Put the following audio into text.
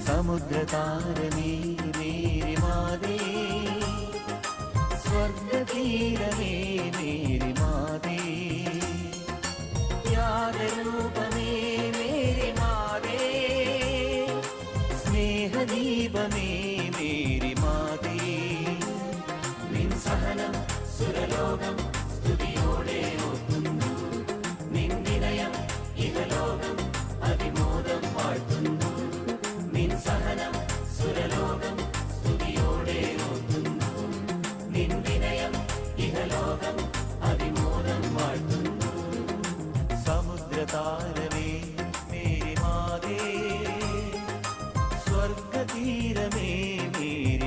സമുദ്രതാരമേ Mary മാതേ, സ്വർഗതീരമേ Mary മാതേ, ത്യാഗരൂപമേ Mary മാതേ, സ്നേഹദീപമേ Mary മാതേ, നിൻ സഹനം സുരലോകം സ്തുതിയോടെ ഓർക്കുന്നു, നിൻ വിനയം ഇഹലോകം അതിമോദം വാഴ്ത്തുന്നു, നിൻ സഹനം സുരലോകം സ്തുതിയോടെ ഓർക്കുന്നു, നിൻ വിനയം ഇഹലോകം അതിമോദം വാഴ്ത്തുന്നു. സമുദ്രതാരമേ മേരി മാതേ, സ്വർഗതീരമേ മേരി